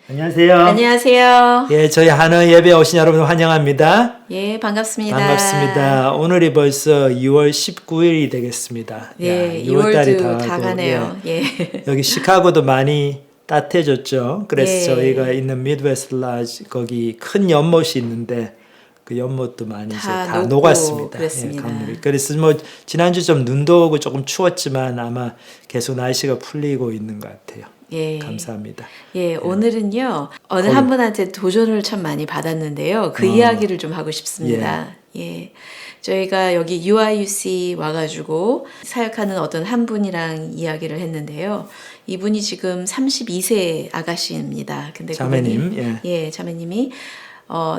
안녕하세요. 안녕하세요. 예, 저희 한화 예배 오신 여러분 환영합니다. 예, 반갑습니다. 반갑습니다. 오늘이 벌써 2월 19일이 되겠습니다. 네, 2월 달이 2월도 다 다 가고, 가네요. 예. 여기 시카고도 많이 따뜻해졌죠. 그래서 예. 저희가 있는 미드웨스트 라지 거기 큰 연못이 있는데 그 연못도 많이 이제 다 다 녹고 녹았습니다. 그랬습니다. 강물이. 그래서 뭐 지난주 좀 눈도 오고 조금 추웠지만 아마 계속 날씨가 풀리고 있는 것 같아요. 예. 감사합니다. 예, 오늘은요. 어느 한 분한테 도전을 참 많이 받았는데요. 그 이야기를 좀 하고 싶습니다. 예. 저희가 여기 UIUC 와가지고 사역하는 어떤 한 분이랑 이야기를 했는데요. 이분이 지금 32세 아가씨입니다. 근데 자매님, 그분이, 예, 자매님이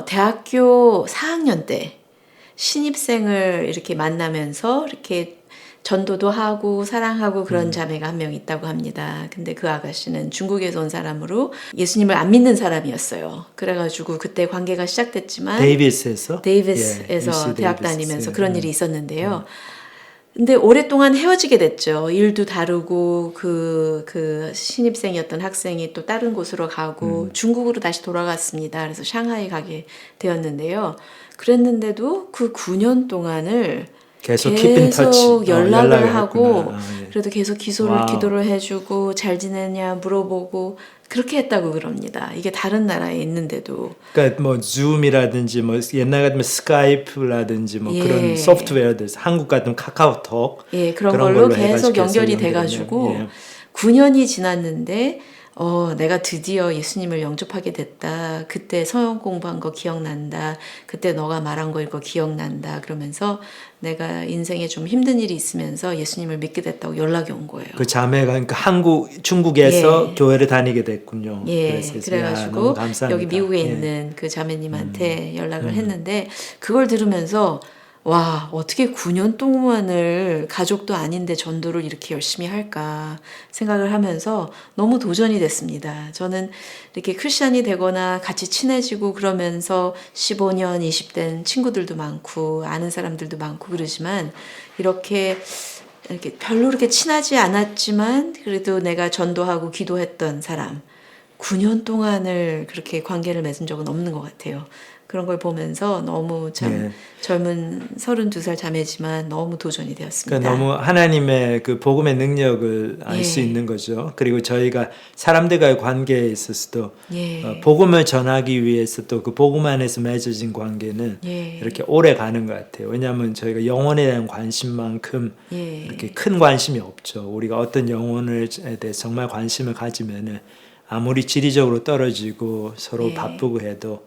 대학교 4학년 때 신입생을 이렇게 만나면서 이렇게 전도도 하고 사랑하고 그런 자매가 한 명 있다고 합니다. 근데 그 아가씨는 중국에서 온 사람으로 예수님을 안 믿는 사람이었어요. 그래가지고 그때 관계가 시작됐지만 데이비스에서 데이비스에서 UC 대학 데이비스. 다니면서 그런 일이 있었는데요. 근데 오랫동안 헤어지게 됐죠. 일도 다르고 그 신입생이었던 학생이 또 다른 곳으로 가고 중국으로 다시 돌아갔습니다. 그래서 샹하이 가게 되었는데요. 그랬는데도 그 9년 동안을 계속 keep in touch. 연락을 하고 했구나. 예. 그래도 계속 와우. 기도를 해주고 잘 지내냐 물어보고 그렇게 했다고 그럽니다. 이게 다른 나라에 있는데도 그러니까 뭐 줌이라든지 뭐 옛날 같으면 스카이프라든지 뭐 예. 그런 소프트웨어들 한국 같으면 카카오톡 예, 그런 그런 걸로 걸로 계속 해가지고 연결이 계속 돼가지고 연결하면, 9년이 지났는데 내가 드디어 예수님을 영접하게 됐다. 그때 성경 공부한 거 기억난다. 그때 너가 말한 거 이거 기억난다. 그러면서 내가 인생에 좀 힘든 일이 있으면서 예수님을 믿게 됐다고 연락이 온 거예요. 그 자매가 그러니까 중국에서 예. 교회를 다니게 됐군요. 예, 그래서 야, 너무 그래가지고 감사합니다. 여기 미국에 예. 있는 그 자매님한테 연락을 했는데 그걸 들으면서 와, 어떻게 9년 동안을 가족도 아닌데 전도를 이렇게 열심히 할까 생각을 하면서 너무 도전이 됐습니다. 저는 이렇게 크리스찬이 되거나 같이 친해지고 그러면서 15년, 20된 친구들도 많고 아는 사람들도 많고 그러지만 이렇게 별로 그렇게 친하지 않았지만 그래도 내가 전도하고 기도했던 사람 9년 동안을 그렇게 관계를 맺은 적은 없는 것 같아요. 그런 걸 보면서 너무 참 예. 젊은 32살 자매지만 너무 도전이 되었습니다. 그러니까 너무 하나님의 그 복음의 능력을 알 수 예. 있는 거죠. 그리고 저희가 사람들과의 관계에 있어서도 예. 복음을 전하기 위해서 또 그 복음 안에서 맺어진 관계는 예. 이렇게 오래 가는 것 같아요. 왜냐하면 저희가 영혼에 대한 관심만큼 예. 이렇게 큰 관심이 없죠. 우리가 어떤 영혼에 대해 정말 관심을 가지면은 아무리 지리적으로 떨어지고 서로 예. 바쁘고 해도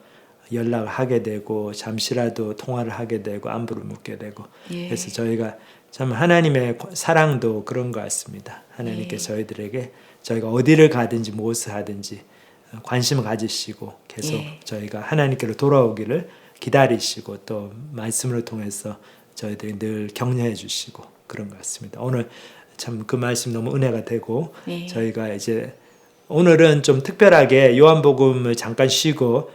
연락을 하게 되고 잠시라도 통화를 하게 되고 안부를 묻게 되고 예. 그래서 저희가 참 하나님의 사랑도 그런 것 같습니다. 하나님께 예. 저희들에게 저희가 어디를 가든지 무엇을 하든지 관심을 가지시고 계속 예. 저희가 하나님께로 돌아오기를 기다리시고 또 말씀을 통해서 저희들이 늘 격려해 주시고 그런 것 같습니다. 오늘 참 그 말씀 너무 은혜가 되고 예. 저희가 이제 오늘은 좀 특별하게 요한복음을 잠깐 쉬고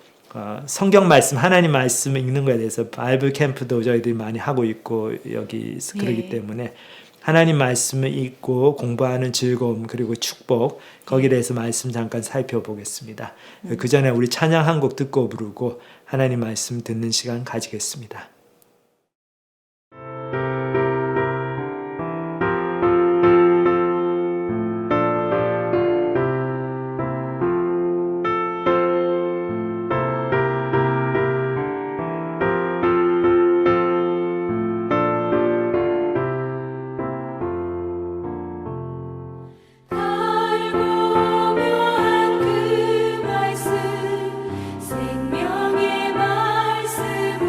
성경 말씀, 하나님 말씀 읽는 거에 대해서 바이블 캠프도 저희들이 많이 하고 있고 여기 그러기 예. 때문에 하나님 말씀을 읽고 공부하는 즐거움 그리고 축복 거기에 대해서 말씀 잠깐 살펴보겠습니다. 그 전에 우리 찬양 한 곡 듣고 부르고 하나님 말씀 듣는 시간 가지겠습니다. 달고 묘한 그 말씀 생명의 말씀은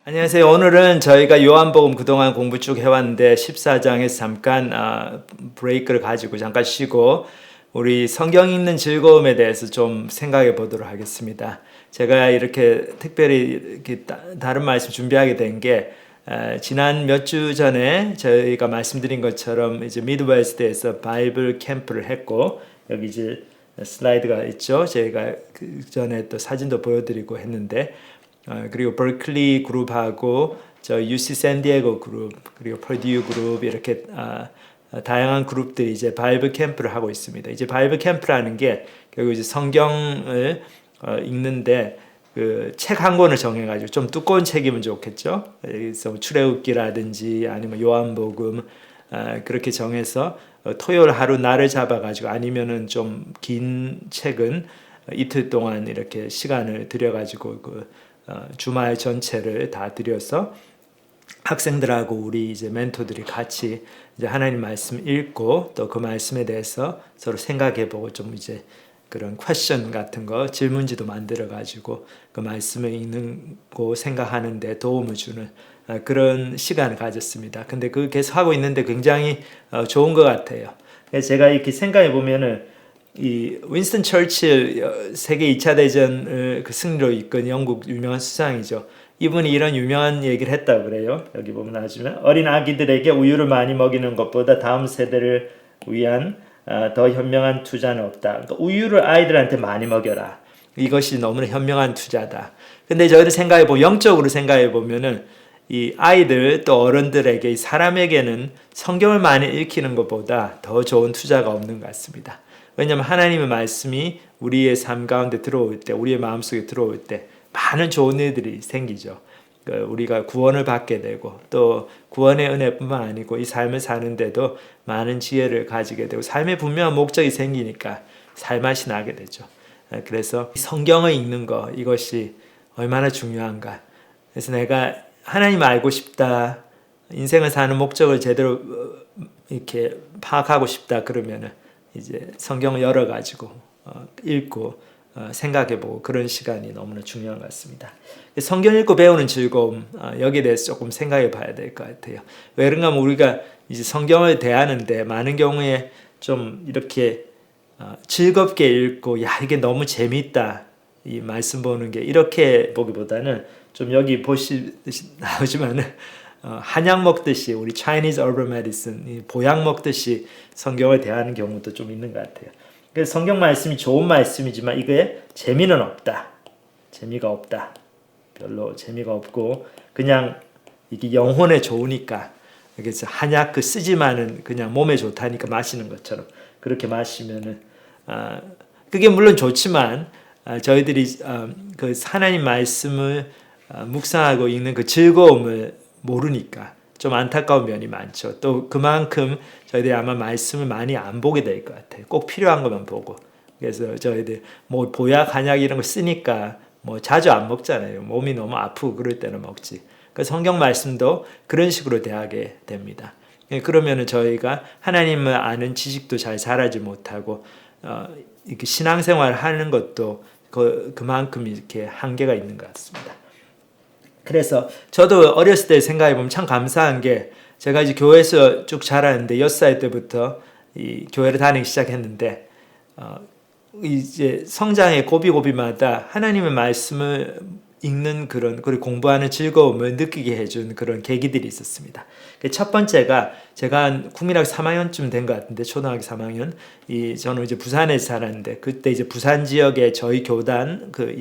안녕하세요. 오늘은 저희가 요한복음 그동안 공부 쭉 해왔는데 14장에서 잠깐 브레이크를 가지고 잠깐 쉬고 우리 성경 읽는 즐거움에 대해서 좀 생각해 보도록 하겠습니다. 제가 이렇게 특별히 이렇게 다른 말씀 준비하게 된 게 지난 몇 주 전에 저희가 말씀드린 것처럼 이제 미드웨스트에서 바이블 캠프를 했고 여기 이제 슬라이드가 있죠. 저희가 그 전에 또 사진도 보여드리고 했는데 그리고 버클리 그룹하고 저 UC 샌디에고 그룹 그리고 퍼듀 그룹 이렇게 다양한 그룹들이 이제 바이블 캠프를 하고 있습니다. 이제 바이블 캠프라는 게 결국 이제 성경을 읽는데 그 책 한 권을 정해가지고 좀 두꺼운 책이면 좋겠죠. 그래서 출애굽기라든지 아니면 요한복음 그렇게 정해서 토요일 하루 날을 잡아가지고 아니면은 좀 긴 책은 이틀 동안 이렇게 시간을 들여가지고 그 주말 전체를 다 들여서 학생들하고 우리 이제 멘토들이 같이 이제 하나님 말씀 읽고 또 그 말씀에 대해서 서로 생각해보고 좀 이제 그런 퀘션 같은 거 질문지도 만들어 가지고 그 말씀을 읽는 거 생각하는데 도움을 주는 그런 시간을 가졌습니다. 근데 그 계속 하고 있는데 굉장히 좋은 것 같아요. 제가 이렇게 생각해 보면은 이 윈스턴 처칠 세계 2차 대전을 그 승리로 이끈 영국 유명한 수상이죠. 이분이 이런 유명한 얘기를 했다고 그래요. 여기 보면 나중에 어린 아기들에게 우유를 많이 먹이는 것보다 다음 세대를 위한 더 현명한 투자는 없다. 그러니까 우유를 아이들한테 많이 먹여라. 이것이 너무나 현명한 투자다. 근데 저희를 생각해 보면 영적으로 생각해 보면은 이 아이들 또 어른들에게 사람에게는 성경을 많이 읽히는 것보다 더 좋은 투자가 없는 것 같습니다. 왜냐하면 하나님의 말씀이 우리의 삶 가운데 들어올 때, 우리의 마음속에 들어올 때 많은 좋은 일들이 생기죠. 우리가 구원을 받게 되고 또 구원의 은혜뿐만 아니고 이 삶을 사는데도 많은 지혜를 가지게 되고 삶에 분명한 목적이 생기니까 살맛이 나게 되죠. 그래서 성경을 읽는 거 이것이 얼마나 중요한가. 그래서 내가 하나님 알고 싶다. 인생을 사는 목적을 제대로 이렇게 파악하고 싶다 그러면은 이제 성경을 열어가지고 읽고 생각해보고 그런 시간이 너무나 중요한 것 같습니다. 성경 읽고 배우는 즐거움 여기에 대해서 조금 생각해 봐야 될 것 같아요. 왜 그런가 하면 우리가 이제 성경을 대하는데 많은 경우에 좀 이렇게 즐겁게 읽고 야 이게 너무 재밌다 이 말씀 보는 게 이렇게 보기보다는 좀 여기 보시듯이 나오지만은 한약 먹듯이 우리 Chinese Herbal Medicine 보약 먹듯이 성경을 대하는 경우도 좀 있는 것 같아요. 그래서 성경 말씀이 좋은 말씀이지만 이게 재미는 없다. 재미가 없다. 별로 재미가 없고 그냥 이게 영혼에 좋으니까 그래서 한약 그 쓰지만은 그냥 몸에 좋다니까 마시는 것처럼 그렇게 마시면은 그게 물론 좋지만 저희들이 그 하나님 말씀을 묵상하고 읽는 그 즐거움을 모르니까 좀 안타까운 면이 많죠. 또 그만큼 저희들이 아마 말씀을 많이 안 보게 될 것 같아요. 꼭 필요한 것만 보고. 그래서 저희들 뭐 보약, 한약 이런 거 쓰니까 뭐 자주 안 먹잖아요. 몸이 너무 아프고 그럴 때는 먹지. 그 성경 말씀도 그런 식으로 대하게 됩니다. 그러면은 저희가 하나님을 아는 지식도 잘 자라지 못하고 이렇게 신앙생활을 하는 것도 그만큼 이렇게 한계가 있는 것 같습니다. 그래서 저도 어렸을 때 생각해보면 참 감사한 게 제가 이제 교회에서 쭉 자랐는데 6살 때부터 이 교회를 다니기 시작했는데 이제 성장의 고비고비마다 하나님의 말씀을 읽는 그리고 공부하는 즐거움을 느끼게 해준 그런 계기들이 있었습니다. 첫 번째가 제가 국민학교 3학년쯤 된 것 같은데 초등학교 3학년 저는 이제 부산에서 살았는데 그때 이제 부산 지역에 저희 교단 그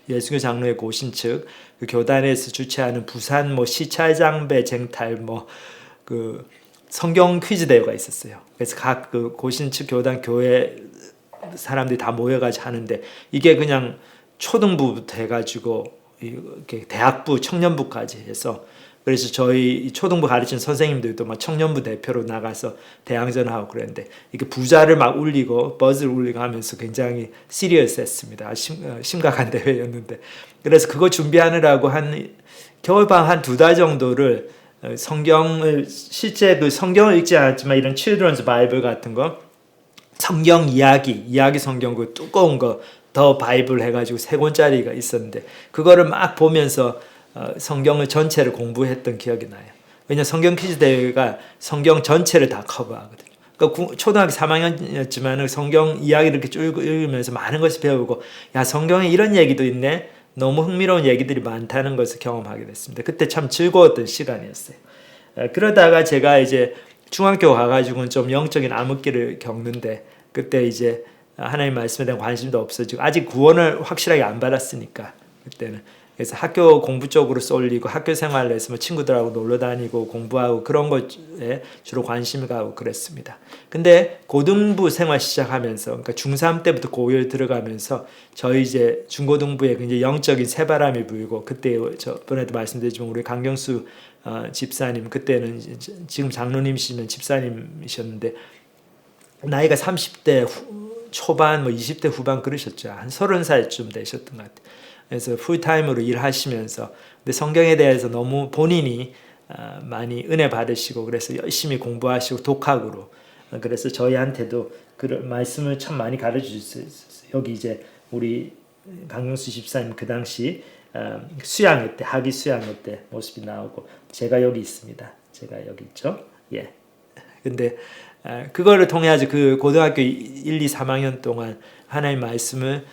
예수교 장로의 고신측 그 교단에서 주최하는 부산 뭐 시찰장배 쟁탈 뭐 그 성경 퀴즈 대회가 있었어요. 그래서 각 그 고신측 교단 교회 사람들이 다 모여가지고 하는데 이게 그냥 초등부부터 해가지고 이렇게 대학부, 청년부까지 해서 그래서 저희 초등부 가르치는 선생님들도 막 청년부 대표로 나가서 대항전하고 그랬는데 이게 부자를 막 울리고 버즈를 울리고 하면서 굉장히 시리어스했습니다. 심각한 대회였는데 그래서 그거 준비하느라고 한 겨울방 한 2달 정도를 성경을 실제 그 성경을 읽지 않았지만 이런 Children's Bible 같은 거 성경 이야기 성경 그 두꺼운 거 더 바이블 해가지고 3권짜리가 있었는데 그거를 막 보면서 성경을 전체를 공부했던 기억이 나요. 왜냐하면 성경 퀴즈 대회가 성경 전체를 다 커버하거든요. 그러니까 초등학교 3학년이었지만 성경 이야기를 이렇게 쭉 읽으면서 많은 것을 배우고 야 성경에 이런 얘기도 있네. 너무 흥미로운 얘기들이 많다는 것을 경험하게 됐습니다. 그때 참 즐거웠던 시간이었어요. 그러다가 제가 이제 중학교 가가지고는 좀 영적인 암흑기를 겪는데 그때 이제 하나님 말씀에 대한 관심도 없어지고 아직 구원을 확실하게 안 받았으니까 그때는 그래서 학교 공부 쪽으로 쏠리고 학교 생활을 해서 뭐 친구들하고 놀러 다니고 공부하고 그런 것에 주로 관심을 가고 그랬습니다. 근데 고등부 생활 시작하면서 그러니까 중3 때부터 고1 들어가면서 저희 이제 중고등부에 굉장히 영적인 새바람이 불고 그때 저번에도 말씀드렸지만 우리 강경수 집사님 그때는 지금 장로님이시면 집사님이셨는데 나이가 30대 초반 뭐 20대 후반 그러셨죠. 한 30살쯤 되셨던 것 같아요. 그래서 풀타임으로 일하시면서 근데 성경에 대해서 너무 본인이 많이 은혜 받으시고 그래서 열심히 공부하시고 독학으로 그래서 저희한테도 그 말씀을 참 많이 가르쳐 주셨어요. 여기 이제 우리 강용수 집사님 그 당시 수양회 때 학위 수양회 때 모습이 나오고 제가 여기 있습니다. 제가 여기 있죠. 예. 근데 그거를 통해 아주 그 고등학교 1, 2, 3학년 동안 하나님 말씀을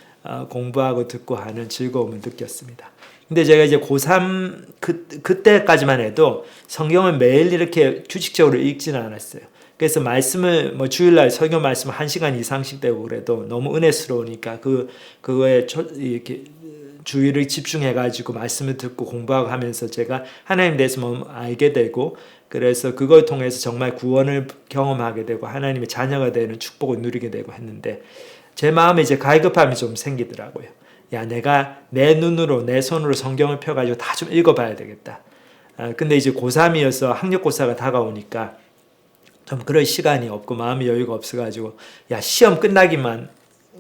공부하고 듣고 하는 즐거움을 느꼈습니다. 근데 제가 이제 고3 그때까지만 해도 성경을 매일 이렇게 규칙적으로 읽지는 않았어요. 그래서 말씀을 뭐 주일날 설교 말씀 1시간 이상씩 되고 그래도 너무 은혜스러우니까 그거에 이렇게 주의를 집중해 가지고 말씀을 듣고 공부하고 하면서 제가 하나님 대해서 뭐 알게 되고 그래서 그걸 통해서 정말 구원을 경험하게 되고 하나님의 자녀가 되는 축복을 누리게 되고 했는데 제 마음에 이제 갈급함이 좀 생기더라고요. 야, 내가 내 눈으로 내 손으로 성경을 펴가지고 다 좀 읽어봐야 되겠다. 근데 이제 고3이어서 학력고사가 다가오니까 좀 그럴 시간이 없고 마음의 여유가 없어가지고 야, 시험 끝나기만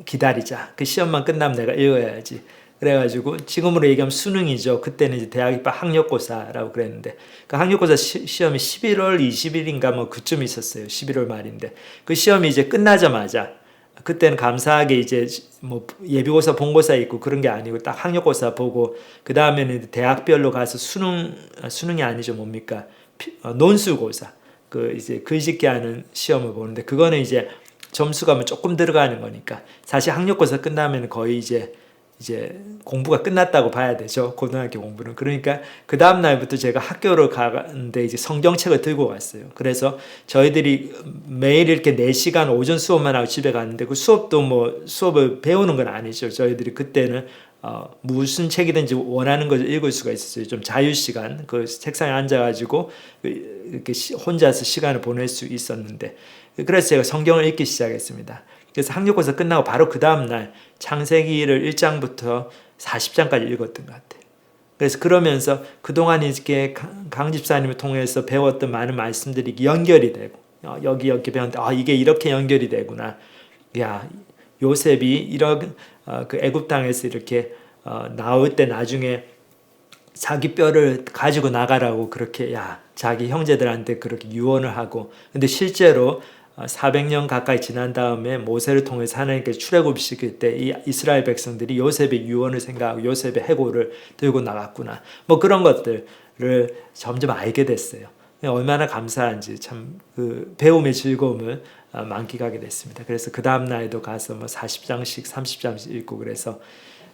기다리자. 그 시험만 끝나면 내가 읽어야지. 그래가지고 지금으로 얘기하면 수능이죠. 그때는 이제 대학 입학 학력고사라고 그랬는데 그 학력고사 시험이 11월 20일인가 뭐 그쯤 있었어요. 11월 말인데 그 시험이 이제 끝나자마자 그때는 감사하게 이제 뭐 예비고사 본고사 있고 그런 게 아니고 딱 학력고사 보고 그 다음에는 대학별로 가서 수능이 아니죠. 뭡니까? 논술고사 그 이제 글짓기 하는 시험을 보는데 그거는 이제 점수가 뭐 조금 들어가는 거니까 사실 학력고사 끝나면 거의 이제 공부가 끝났다고 봐야 되죠. 고등학교 공부는. 그러니까 그 다음 날부터 제가 학교로 가는데 이제 성경책을 들고 갔어요. 그래서 저희들이 매일 이렇게 4시간 오전 수업만 하고 집에 갔는데 그 수업도 뭐 수업을 배우는 건 아니죠. 저희들이 그때는 무슨 책이든지 원하는 것을 읽을 수가 있었어요. 좀 자유시간, 그 책상에 앉아가지고 이렇게 혼자서 시간을 보낼 수 있었는데 그래서 제가 성경을 읽기 시작했습니다. 그래서 학력고사 끝나고 바로 그 다음날 창세기를 1장부터 40장까지 읽었던 것 같아요. 그래서 그러면서 그동안 이렇게 강 집사님을 통해서 배웠던 많은 말씀들이 연결이 되고 여기 배웠는데 이게 이렇게 연결이 되구나. 야, 요셉이 이런 그 애굽 땅에서 이렇게 나올 때 나중에 자기 뼈를 가지고 나가라고 그렇게 자기 형제들한테 그렇게 유언을 하고 근데 실제로 400년 가까이 지난 다음에 모세를 통해서 하나님께서 출애굽시킬 때 이 이스라엘 백성들이 요셉의 유언을 생각하고 요셉의 해골을 들고 나갔구나. 뭐 그런 것들을 점점 알게 됐어요. 얼마나 감사한지 참 그 배움의 즐거움을 만끽하게 됐습니다. 그래서 그 다음 날에도 가서 뭐 40장씩 30장씩 읽고 그래서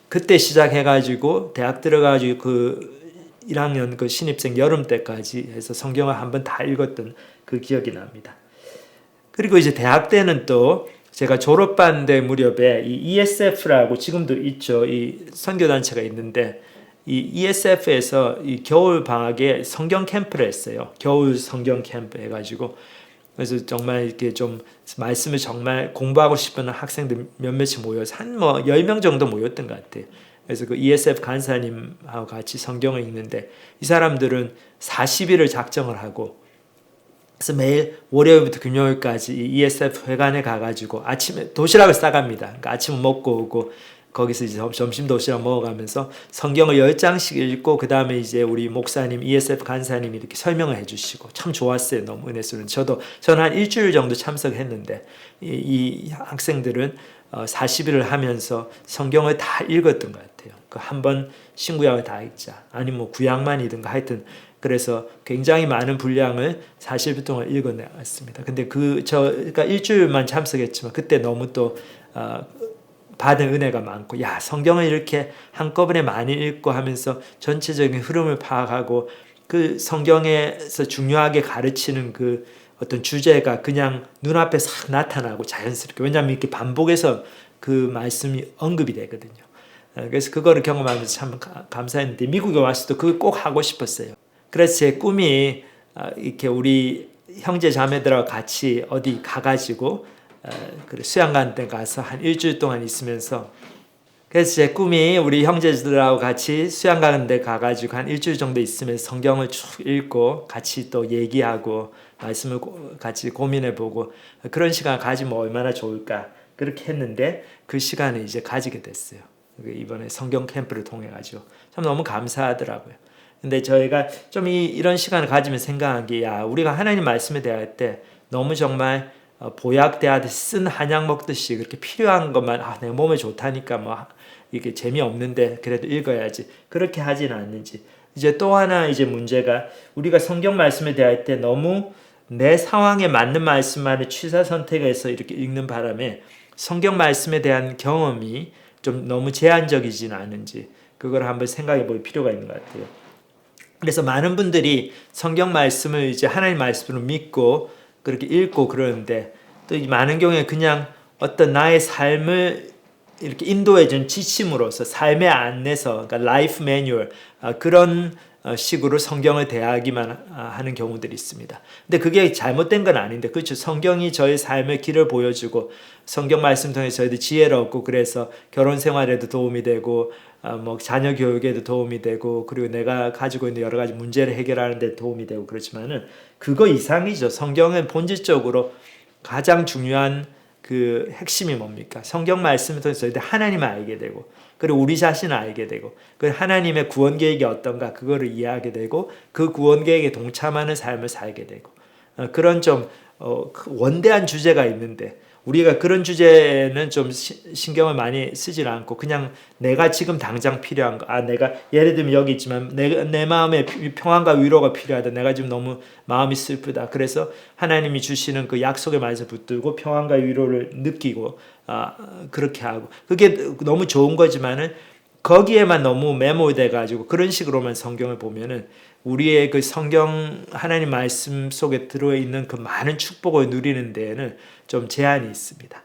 그때 시작해가지고 대학 들어가지고 그 1학년 그 신입생 여름 때까지 해서 성경을 한번 다 읽었던 그 기억이 납니다. 그리고 이제 대학 때는 또 제가 졸업반 때 무렵에 이 ESF라고 지금도 있죠. 이 선교단체가 있는데 이 ESF에서 이 겨울 방학에 성경 캠프를 했어요. 겨울 성경 캠프 해가지고 그래서 정말 이렇게 좀 말씀을 정말 공부하고 싶은 학생들 몇몇이 모여서 한 뭐 10명 정도 모였던 것 같아요. 그래서 그 ESF 간사님하고 같이 성경을 읽는데 이 사람들은 40일을 작정을 하고 그래서 매일 월요일부터 금요일까지 이 ESF 회관에 가가지고 아침에 도시락을 싸갑니다. 그러니까 아침을 먹고 오고 거기서 이제 점심 도시락 먹어가면서 성경을 10장씩 읽고 그 다음에 이제 우리 목사님 ESF 간사님이 이렇게 설명을 해주시고 참 좋았어요. 너무 은혜스러운. 저는 한 일주일 정도 참석했는데 이 학생들은 40일을 하면서 성경을 다 읽었던 것 같아요. 그 한 번 신구약을 다 읽자, 아니 뭐 구약만이든가 하여튼 그래서 굉장히 많은 분량을 40일 동안 읽어내왔습니다. 근데 그러니까 일주일만 참석했지만 그때 너무 또 받은 은혜가 많고, 야, 성경을 이렇게 한꺼번에 많이 읽고 하면서 전체적인 흐름을 파악하고 그 성경에서 중요하게 가르치는 그 어떤 주제가 그냥 눈앞에 싹 나타나고 자연스럽게, 왜냐하면 이렇게 반복해서 그 말씀이 언급이 되거든요. 그래서 그거를 경험하면서 참 감사했는데, 미국에 왔을 때 그걸 꼭 하고 싶었어요. 그래서 제 꿈이 이렇게 우리 형제 자매들하고 같이 어디 가가지고 수양관 때 가서 한 일주일 동안 있으면서, 그래서 제 꿈이 우리 형제들하고 같이 수양관 때 가가지고 한 일주일 정도 있으면서 성경을 쭉 읽고 같이 또 얘기하고 말씀을 같이 고민해보고 그런 시간을 가지면 얼마나 좋을까, 그렇게 했는데 그 시간을 이제 가지게 됐어요. 이번에 성경 캠프를 통해 가지고 참 너무 감사하더라고요. 근데 저희가 좀 이런 시간을 가지면 생각한 게, 야, 우리가 하나님 말씀에 대할 때 너무 정말 보약대하듯이 쓴 한약 먹듯이 그렇게 필요한 것만, 내 몸에 좋다니까 뭐 이게 재미없는데 그래도 읽어야지, 그렇게 하지는 않는지. 이제 또 하나 이제 문제가, 우리가 성경 말씀에 대할 때 너무 내 상황에 맞는 말씀만을 취사 선택해서 이렇게 읽는 바람에 성경 말씀에 대한 경험이 좀 너무 제한적이지는 않은지, 그걸 한번 생각해 볼 필요가 있는 것 같아요. 그래서 많은 분들이 성경 말씀을 이제 하나님 말씀으로 믿고 그렇게 읽고 그러는데, 또 많은 경우에 그냥 어떤 나의 삶을 이렇게 인도해준 지침으로서, 삶의 안내서, 그러니까 라이프 매뉴얼, 그런 식으로 성경을 대하기만 하는 경우들이 있습니다. 근데 그게 잘못된 건 아닌데, 그렇죠. 성경이 저의 삶의 길을 보여주고 성경 말씀 통해서 저희들 지혜를 얻고, 그래서 결혼 생활에도 도움이 되고 뭐 자녀 교육에도 도움이 되고, 그리고 내가 가지고 있는 여러 가지 문제를 해결하는 데 도움이 되고, 그렇지만은 그거 이상이죠. 성경은 본질적으로 가장 중요한 그 핵심이 뭡니까? 성경 말씀을 통해서 저희들 하나님을 알게 되고, 그리고 우리 자신을 알게 되고, 그 하나님의 구원 계획이 어떤가 그거를 이해하게 되고, 그 구원 계획에 동참하는 삶을 살게 되고, 그런 좀 원대한 주제가 있는데, 우리가 그런 주제는 좀 신경을 많이 쓰질 않고 그냥 내가 지금 당장 필요한 거, 내가 예를 들면 여기 있지만 내 마음에 평안과 위로가 필요하다, 내가 지금 너무 마음이 슬프다, 그래서 하나님이 주시는 그 약속의 말씀 붙들고 평안과 위로를 느끼고 그렇게 하고, 그게 너무 좋은 거지만은 거기에만 너무 매몰돼 가지고 그런 식으로만 성경을 보면은 우리의 그 성경 하나님 말씀 속에 들어있는 그 많은 축복을 누리는 데에는 좀 제한이 있습니다.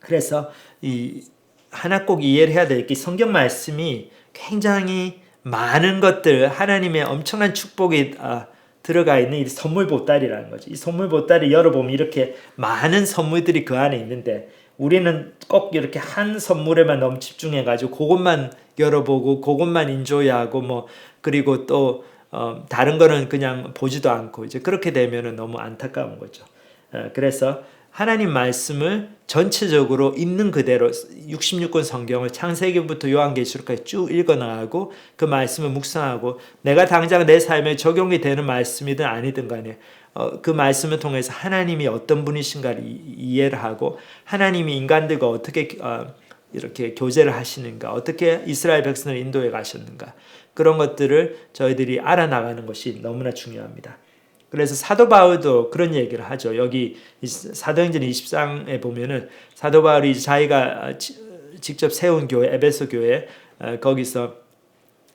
그래서 이 하나 꼭 이해를 해야 될 게, 성경 말씀이 굉장히 많은 것들, 하나님의 엄청난 축복이 들어가 있는 이 선물 보따리라는 거죠. 이 선물 보따리 열어보면 이렇게 많은 선물들이 그 안에 있는데, 우리는 꼭 이렇게 한 선물에만 너무 집중해가지고 그것만 열어보고 그것만 인조이하고 뭐, 그리고 또 다른 거는 그냥 보지도 않고, 이제 그렇게 되면은 너무 안타까운 거죠. 그래서 하나님 말씀을 전체적으로 있는 그대로 66권 성경을 창세기부터 요한계시록까지 쭉 읽어나가고 그 말씀을 묵상하고, 내가 당장 내 삶에 적용이 되는 말씀이든 아니든 간에 그 말씀을 통해서 하나님이 어떤 분이신가를 이해를 하고, 하나님이 인간들과 어떻게 이렇게 교제를 하시는가, 어떻게 이스라엘 백성을 인도해 가셨는가, 그런 것들을 저희들이 알아나가는 것이 너무나 중요합니다. 그래서 사도 바울도 그런 얘기를 하죠. 여기 사도행전 20장에 보면은 사도 바울이 자기가 직접 세운 교회, 에베소 교회, 거기서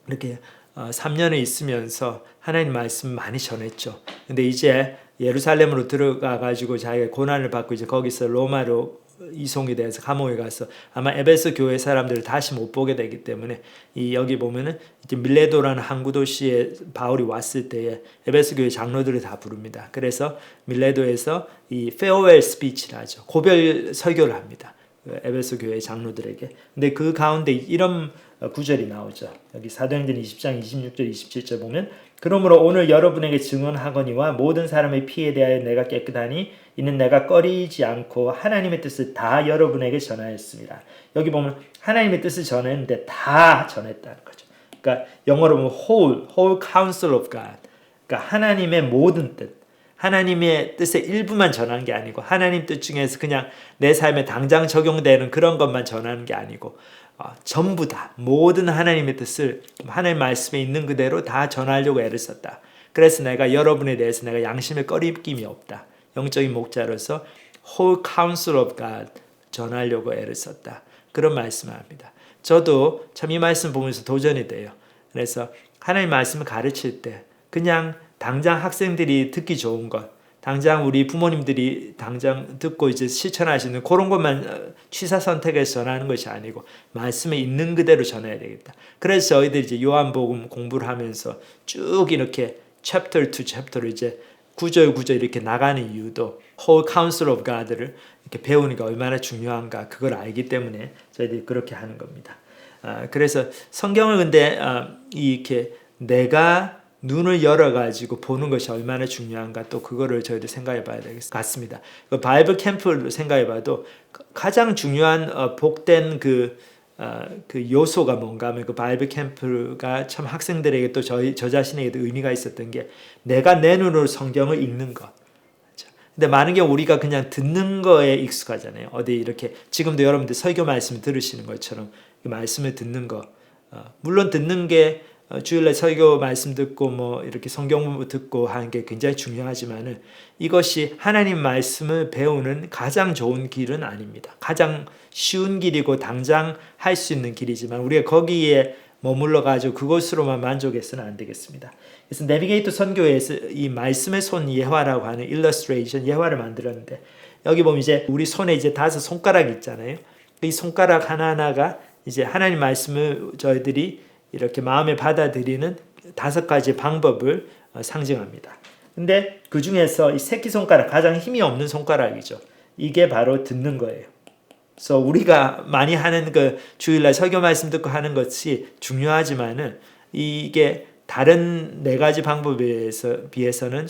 이렇게 3년을 있으면서 하나님 말씀 많이 전했죠. 근데 이제 예루살렘으로 들어가 가지고 자기가 고난을 받고 이제 거기서 로마로 이송이 돼서 감옥에 가서 아마 에베소 교회 사람들을 다시 못 보게 되기 때문에, 여기 보면은 이제 밀레도라는 항구 도시에 바울이 왔을 때에 에베소 교회 장로들을 다 부릅니다. 그래서 밀레도에서 이 페어웰 스피치를 하죠. 고별 설교를 합니다. 에베소 교회 장로들에게. 근데 그 가운데 이런 구절이 나오죠. 여기 사도행전 20장 26절 27절 보면, 그러므로 오늘 여러분에게 증언하거니와 모든 사람의 피에 대하여 내가 깨끗하니 이는 내가 꺼리지 않고 하나님의 뜻을 다 여러분에게 전하였습니다. 여기 보면 하나님의 뜻을 전했는데 다 전했다는 거죠. 그러니까 영어로 보면 whole counsel of God. 그러니까 하나님의 모든 뜻, 하나님의 뜻의 일부만 전한 게 아니고 하나님 뜻 중에서 그냥 내 삶에 당장 적용되는 그런 것만 전하는 게 아니고 전부 다 모든 하나님의 뜻을 하나님 말씀에 있는 그대로 다 전하려고 애를 썼다. 그래서 내가 여러분에 대해서 내가 양심에 꺼림낌이 없다. 영적인 목자로서 whole counsel of God 전하려고 애를 썼다. 그런 말씀을 합니다. 저도 참 이 말씀 보면서 도전이 돼요. 그래서 하나님 말씀을 가르칠 때 그냥 당장 학생들이 듣기 좋은 것, 당장 우리 부모님들이 당장 듣고 이제 실천하시는 그런 것만 취사 선택해서 전하는 것이 아니고 말씀에 있는 그대로 전해야 되겠다. 그래서 저희들이 이제 요한복음 공부를 하면서 쭉 이렇게 chapter to chapter로 이제 구절 이렇게 나가는 이유도 whole counsel of God를 이렇게 배우니까 얼마나 중요한가 그걸 알기 때문에 저희들이 그렇게 하는 겁니다. 그래서 성경을 근데 이렇게 내가 눈을 열어가지고 보는 것이 얼마나 중요한가 또 그거를 저희도 생각해 봐야 될 것 같습니다. 그 바이블 캠프를 생각해 봐도 가장 중요한 복된 그 요소가 뭔가 하면 그 바이블 캠프가 참 학생들에게 또 저 자신에게도 의미가 있었던 게 내가 내 눈으로 성경을 읽는 것. 근데 많은 경우 우리가 그냥 듣는 거에 익숙하잖아요. 어디 이렇게 지금도 여러분들 설교 말씀 들으시는 것처럼 그 말씀을 듣는 거. 물론 듣는 게 주일날 설교 말씀 듣고 뭐 이렇게 성경 듣고 하는 게 굉장히 중요하지만은 이것이 하나님 말씀을 배우는 가장 좋은 길은 아닙니다. 가장 쉬운 길이고 당장 할 수 있는 길이지만 우리가 거기에 머물러 가지고 그것으로만 만족해서는 안 되겠습니다. 그래서 내비게이터 선교에서 이 말씀의 손 예화라고 하는 illustration 예화를 만들었는데 여기 보면 이제 우리 손에 이제 5 손가락이 있잖아요. 이 손가락 하나하나가 이제 하나님 말씀을 저희들이 이렇게 마음에 받아들이는 5가지 방법을 상징합니다. 근데 그 중에서 이 새끼손가락 가장 힘이 없는 손가락이죠. 이게 바로 듣는 거예요. 그래서 우리가 많이 하는 그 주일날 설교 말씀 듣고 하는 것이 중요하지만은 이게 다른 4가지 방법에 비해서는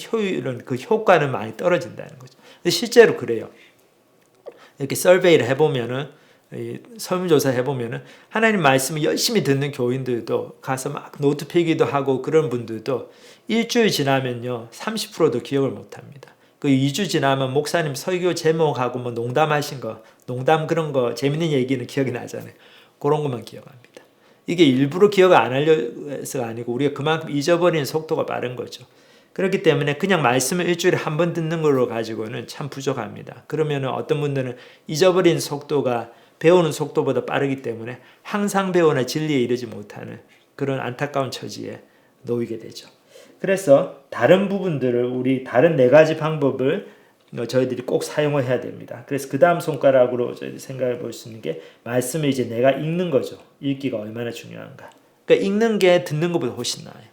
그 효과는 많이 떨어진다는 거죠. 근데 실제로 그래요. 이렇게 서베이를 해보면은 설문조사 해보면은 하나님 말씀을 열심히 듣는 교인들도 가서 막 노트 필기도 하고 그런 분들도 일주일 지나면요 30%도 기억을 못합니다. 그 2주 지나면 목사님 설교 제목하고 뭐 농담하신 거, 농담 그런 거 재밌는 얘기는 기억이 나잖아요. 그런 것만 기억합니다. 이게 일부러 기억을 안 하려서가 아니고 우리가 그만큼 잊어버리는 속도가 빠른 거죠. 그렇기 때문에 그냥 말씀을 일주일에 한 번 듣는 걸로 가지고는 참 부족합니다. 그러면은 어떤 분들은 잊어버리는 속도가 배우는 속도보다 빠르기 때문에 항상 배우나 진리에 이르지 못하는 그런 안타까운 처지에 놓이게 되죠. 그래서 다른 부분들을 우리 다른 4가지 방법을 저희들이 꼭 사용을 해야 됩니다. 그래서 그 다음 손가락으로 저희들이 생각해 볼 수 있는 게 말씀을 이제 내가 읽는 거죠. 읽기가 얼마나 중요한가. 그러니까 읽는 게 듣는 것보다 훨씬 나아요.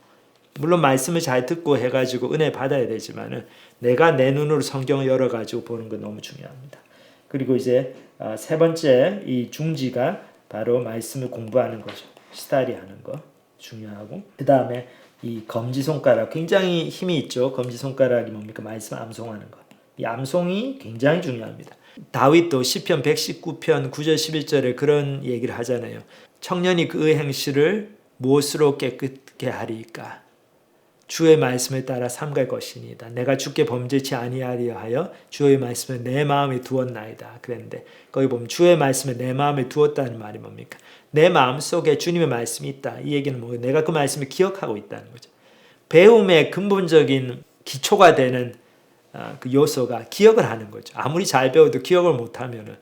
물론 말씀을 잘 듣고 해가지고 은혜 받아야 되지만은 내가 내 눈으로 성경을 열어가지고 보는 건 너무 중요합니다. 그리고 이제 3번째 이 중지가 바로 말씀을 공부하는 거죠. 스타디하는 거 중요하고 그 다음에 이 검지손가락 굉장히 힘이 있죠. 검지손가락이 뭡니까? 말씀 암송하는 거. 이 암송이 굉장히 중요합니다. 다윗도 시편 119편 9절 11절에 그런 얘기를 하잖아요. 청년이 그의 행실을 무엇으로 깨끗게 하리까? 주의 말씀을 따라 삼갈 것이니이다. 내가 주께 범죄치 아니하리라 하여 주의 말씀을 내 마음에 두었나이다. 그랬는데 거기 보면 주의 말씀을 내 마음에 두었다는 말이 뭡니까? 내 마음 속에 주님의 말씀이 있다. 이 얘기는 뭐예요? 내가 그 말씀을 기억하고 있다는 거죠. 배움의 근본적인 기초가 되는 그 요소가 기억을 하는 거죠. 아무리 잘 배워도 기억을 못하면은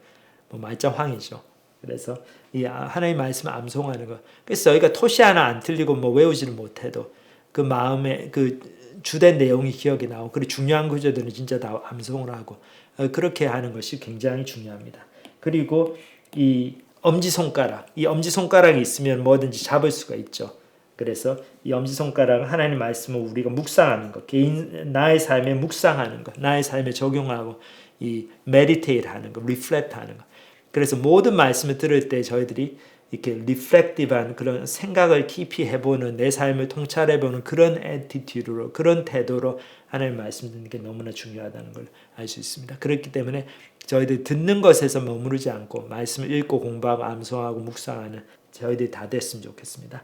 뭐 말짱황이죠. 그래서 이 하나님 말씀을 암송하는 거. 그래서 저희가 토시 하나 안 틀리고 뭐 외우지를 못해도 그 마음에 그 주된 내용이 기억이 나오고 그리고 중요한 구절들은 진짜 다 암송을 하고 그렇게 하는 것이 굉장히 중요합니다. 그리고 이 엄지손가락이 있으면 뭐든지 잡을 수가 있죠. 그래서 이 엄지손가락은 하나님 말씀을 우리가 묵상하는 것, 나의 삶에 묵상하는 것, 나의 삶에 적용하고 이 메디테이트 하는 것, 리플렉트 하는 것. 그래서 모든 말씀을 들을 때 저희들이 이렇게 리플렉티브한 그런 생각을 깊이 해보는 내 삶을 통찰해보는 그런 애티튜드로 그런 태도로 하나님 말씀 듣는 게 너무나 중요하다는 걸 알 수 있습니다. 그렇기 때문에 저희들 듣는 것에서 머무르지 않고 말씀을 읽고 공부하고 암송하고 묵상하는 저희들이 다 됐으면 좋겠습니다.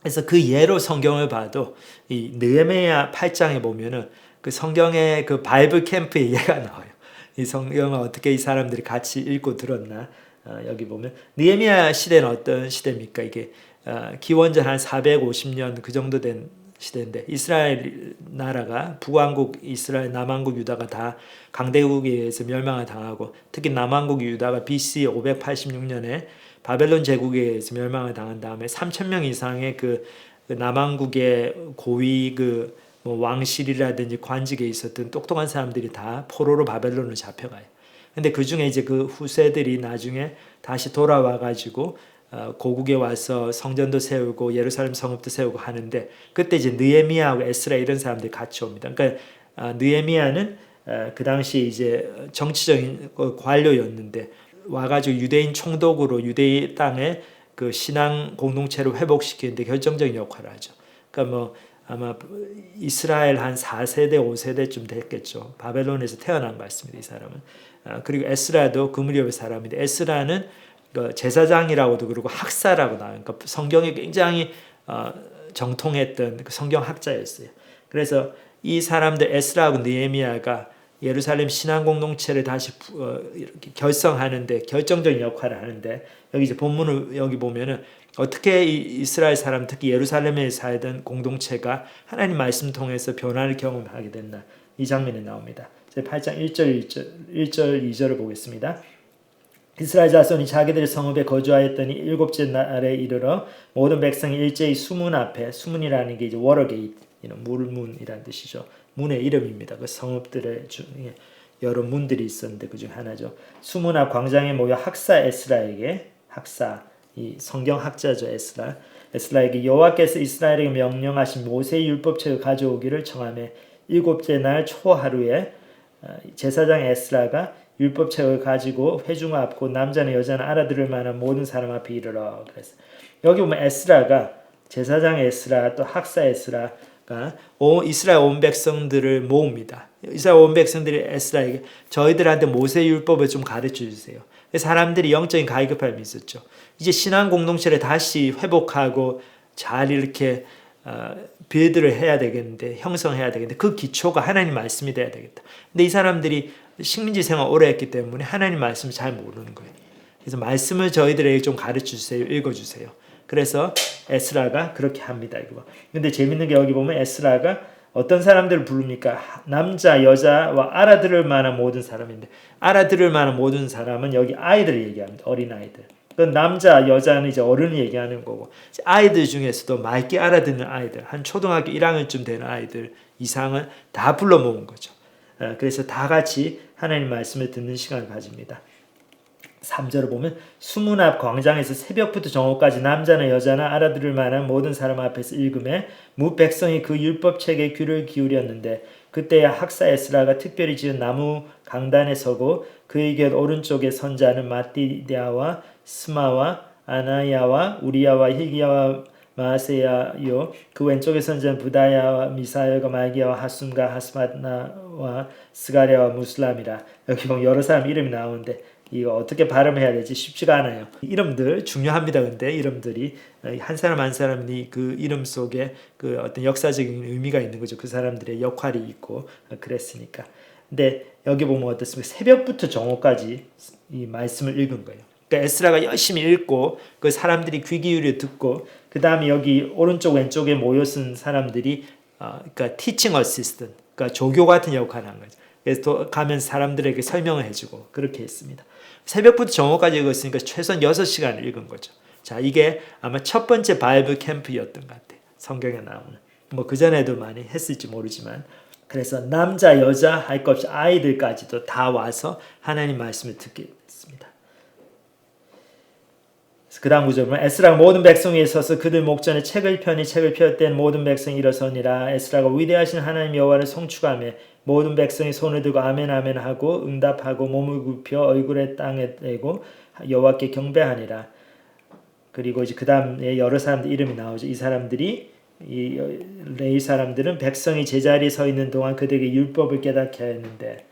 그래서 그 예로 성경을 봐도 이 느헤미야 8장에 보면은 그 성경의 그 바이블 캠프의 예가 나와요. 이 성경을 어떻게 이 사람들이 같이 읽고 들었나. 여기 보면 느헤미야 시대는 어떤 시대입니까? 이게 기원전 한 450년 그 정도 된 시대인데 이스라엘 나라가 북왕국 이스라엘, 남왕국 유다가 다 강대국에 의해서 멸망을 당하고 특히 남왕국 유다가 BC 586년에 바벨론 제국에 의해서 멸망을 당한 다음에 3,000명 이상의 그 남왕국의 고위 뭐 왕실이라든지 관직에 있었던 똑똑한 사람들이 다 포로로 바벨론으로 잡혀가요. 근데 그 중에 이제 그 후세들이 나중에 다시 돌아와 가지고 고국에 와서 성전도 세우고 예루살렘 성읍도 세우고 하는데 그때 이제 느헤미야하고 에스라 이런 사람들이 같이 옵니다. 그러니까 느헤미야는 그 당시 이제 정치적인 관료였는데 와가지고 유대인 총독으로 유대인 땅에 그 신앙 공동체를 회복시키는데 결정적인 역할을 하죠. 그러니까 뭐 아마 이스라엘 한 4세대 5세대쯤 됐겠죠. 바벨론에서 태어난 것 같습니다. 이 사람은. 그리고 에스라도 그 무렵의 사람인데 에스라는 제사장이라고도 그러고 학사라고 나와요. 그러니까 성경에 굉장히 정통했던 그 성경 학자였어요. 그래서 이 사람들 에스라하고 느헤미야가 예루살렘 신앙 공동체를 다시 이렇게 결성하는데 결정적인 역할을 하는데 여기 이제 본문을 여기 보면은 어떻게 이스라엘 사람 특히 예루살렘에 살던 공동체가 하나님 말씀 통해서 변화를 경험하게 됐나 이 장면이 나옵니다. 8장 1절 2절을 보겠습니다. 이스라엘 자손이 자기들 성읍에 거주하였더니 일곱째 날에 이르러 모든 백성이 일제히 수문 앞에 수문이라는 게 이제 워터게이트 물문이라는 뜻이죠. 문의 이름입니다. 그 성읍들의 중에 여러 문들이 있었는데 그 중 하나죠. 수문 앞 광장에 모여 학사 에스라에게 학사 이 성경 학자죠 에스라에게 여호와께서 이스라엘에게 명령하신 모세의 율법책을 가져오기를 청하며 일곱째 날 초하루에 제사장 에스라가 율법책을 가지고 회중 앞 곧 남자나 여자나 알아들을 만한 모든 사람 앞에 이르러 그래서 여기 보면 에스라가 제사장 에스라 또 학사 에스라가 이스라엘 온 백성들을 모읍니다. 이스라엘 온 백성들이 에스라에게 저희들한테 모세 율법을 좀 가르쳐 주세요. 사람들이 영적인 가위급함이 있었죠. 이제 신앙 공동체를 다시 회복하고 잘 이렇게 빌드를 해야 되겠는데 형성해야 되겠는데 그 기초가 하나님 말씀이 돼야 되겠다. 근데 이 사람들이 식민지 생활 오래 했기 때문에 하나님 말씀을 잘 모르는 거예요. 그래서 말씀을 저희들에게 좀 가르쳐 주세요. 읽어 주세요. 그래서 에스라가 그렇게 합니다. 이거. 근데 재밌는 게 여기 보면 에스라가 어떤 사람들을 부릅니까? 남자, 여자와 알아들을 만한 모든 사람인데 알아들을 만한 모든 사람은 여기 아이들을 얘기합니다. 어린 아이들. 그 남자, 여자는 이제 어른을 얘기하는 거고 아이들 중에서도 맑게 알아듣는 아이들 한 초등학교 1학년쯤 되는 아이들 이상을 다 불러 모은 거죠. 그래서 다 같이 하나님 말씀을 듣는 시간을 가집니다. 3절을 보면 수문 앞 광장에서 새벽부터 정오까지 남자나 여자나 알아들을 만한 모든 사람 앞에서 읽음에 무 백성이 그 율법책에 귀를 기울였는데 그때야 학사 에스라가 특별히 지은 나무 강단에 서고 그의 곁 오른쪽에 선자는 마띠디아와 스마와 아나야와 우리야와 hil기야와 마세야요 그 왼쪽에 선자는 부다야와 미사엘과 말기야와 하숨과 하스마나와 스가랴와 무슬람이라. 여기 보면 여러 사람 이름이 나오는데 이거 어떻게 발음해야 될지 쉽지가 않아요. 이름들 중요합니다. 근데 이름들이 한 사람 한 사람이 그 이름 속에 그 어떤 역사적인 의미가 있는 거죠. 그 사람들의 역할이 있고 그랬으니까. 근데 여기 보면 어떻습니까? 새벽부터 정오까지 이 말씀을 읽은 거예요. 그러니까 에스라가 열심히 읽고 그 사람들이 귀 기울여 듣고 그 다음에 여기 오른쪽 왼쪽에 모여 쓴 사람들이 그러니까 teaching assistant, 그러니까 조교 같은 역할을 한 거죠. 그래서 가면 사람들에게 설명을 해주고 그렇게 했습니다. 새벽부터 정오까지 읽었으니까 최소한 6시간을 읽은 거죠. 자, 이게 아마 첫 번째 바이블 캠프였던 것 같아요. 성경에 나오는. 뭐 그전에도 많이 했을지 모르지만 그래서 남자, 여자 할 것 없이 아이들까지도 다 와서 하나님 말씀을 듣게 됐습니다. 그 다음 구절은 에스라가 모든 백성에 서서 그들 목전에 책을 펴니 책을 펴었던 모든 백성이 일어서니라. 에스라가 위대하신 하나님 여호와를 송축하며 모든 백성이 손을 들고 아멘 아멘 하고 응답하고 몸을 굽혀 얼굴에 땅에 대고 여호와께 경배하니라. 그리고 이제 그 다음에 여러 사람들 이름이 나오죠. 이 사람들이 이 레위 사람들은 백성이 제자리에 서 있는 동안 그들에게 율법을 깨닫게 하였는데